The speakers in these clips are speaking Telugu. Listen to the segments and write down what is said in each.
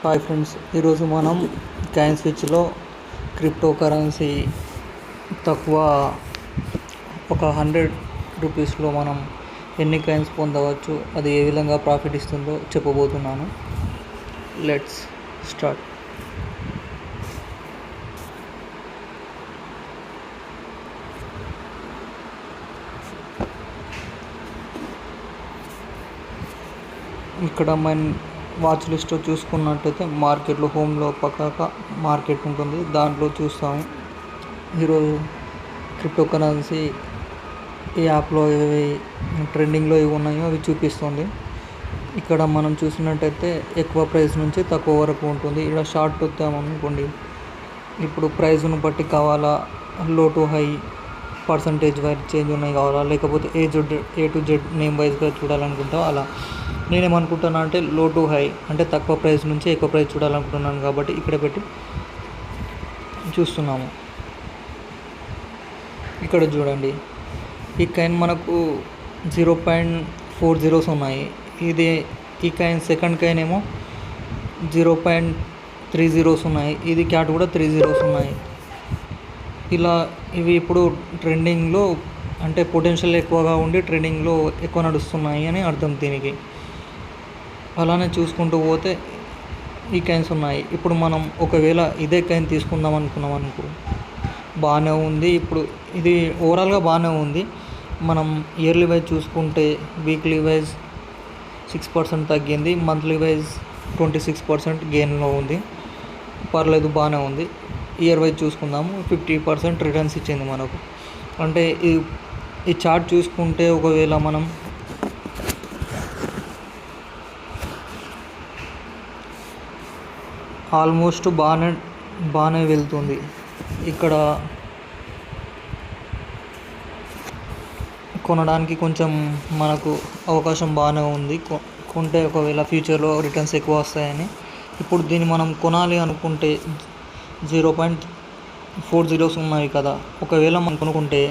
హాయ్ ఫ్రెండ్స్, ఈరోజు మనం కాయిన్ స్విచ్లో క్రిప్టో కరెన్సీ తక్కువ ఒక 100 రూపీస్లో మనం ఎన్ని కాయిన్స్ పొందవచ్చు, అది ఏ విధంగా ప్రాఫిట్ ఇస్తుందో చెప్పబోతున్నాను. Let's start. ఇక్కడ మన వాచ్ లిస్ట్లో చూసుకున్నట్టయితే మార్కెట్లో హోమ్లో పక్కక మార్కెట్ ఉంటుంది, దాంట్లో చూస్తాము ఈరోజు క్రిప్టో కరెన్సీ ఈ యాప్లో ఏవి ట్రెండింగ్లో ఏవి ఉన్నాయో అవి చూపిస్తుంది. ఇక్కడ మనం చూసినట్టయితే ఎక్కువ ప్రైస్ నుంచి తక్కువ వరకు ఉంటుంది. ఇక్కడ షార్ట్ వస్తామనుకోండి, ఇప్పుడు ప్రైస్ను బట్టి కావాలా, లో to high percentage wise change ఉన్నాయి కావాలా, లేకపోతే ఏ టు జెడ్ నేమ్ వైజ్గా చూడాలనుకుంటా అలా. నేనేమనుకుంటున్నా అంటే లో టు హై అంటే తక్కువ ప్రైస్ నుంచి ఎక్కువ ప్రైస్ చూడాలనుకుంటున్నాను కాబట్టి ఇక్కడ పెట్టి చూస్తున్నాము. ఇక్కడ చూడండి, ఈ కాయిన్ మనకు 0.40 ఉన్నాయి. ఈ కాయిన్ సెకండ్ కాయిన్ ఏమో 0.30 ఉన్నాయి. ఇది క్యాట్ కూడా 30 ఉన్నాయి. ఇలా ఇవి ఇప్పుడు ట్రెండింగ్లో అంటే పొటెన్షియల్ ఎక్కువగా ఉండి ట్రెండింగ్లో ఎక్కువ నడుస్తున్నాయి అని అర్థం దీనికి. అలానే చూసుకుంటూ పోతే ఈ కాయిన్స్ ఉన్నాయి. ఇప్పుడు మనం ఒకవేళ ఇదే కాయిన్ తీసుకుందాం అనుకున్నాం అనుకో, బాగానే ఉంది. ఇప్పుడు ఇది ఓవరాల్గా బాగానే ఉంది. మనం ఇయర్లీ వైజ్ చూసుకుంటే వీక్లీ వైజ్ 6% తగ్గింది, మంత్లీ వైజ్ 26% గెయిన్లో ఉంది. పర్లేదు, బాగానే ఉంది. ఇయర్ వైజ్ చూసుకుందాము, 50% రిటర్న్స్ ఇచ్చింది మనకు. అంటే ఈ చార్ట్ చూసుకుంటే ఒకవేళ మనం ఆల్మోస్ట్ బాగానే వెళ్తుంది. ఇక్కడ కొనడానికి కొంచెం మనకు అవకాశం బాగానే ఉంది. కొంటే ఒకవేళ ఫ్యూచర్లో రిటర్న్స్ ఎక్కువ వస్తాయని. ఇప్పుడు దీన్ని మనం కొనాలి అనుకుంటే 0.40 ఉన్నాయి కదా, ఒకవేళ మనం కొనుక్కుంటే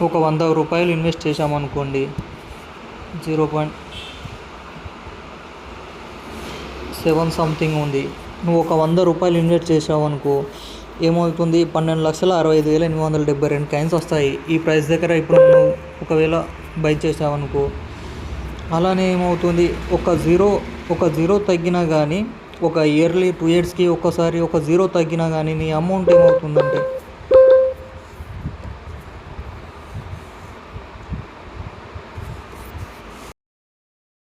ఒక 100 రూపాయలు ఇన్వెస్ట్ చేసామనుకోండి, 0.7 సంథింగ్ ఉంది. నువ్వు ఒక 100 రూపాయలు ఇన్వెస్ట్ చేసావు అనుకో, ఏమవుతుంది, 12,62,872 కాయిన్స్ వస్తాయి ఈ ప్రైస్ దగ్గర. ఇప్పుడు నువ్వు ఒకవేళ బై చేసావనుకో, అలానే ఏమవుతుంది, ఒక జీరో తగ్గినా కానీ, ఒక ఇయర్లీ 2 ఇయర్స్కి ఒకసారి ఒక జీరో తగ్గినా కానీ నీ అమౌంట్ ఏమవుతుందంటే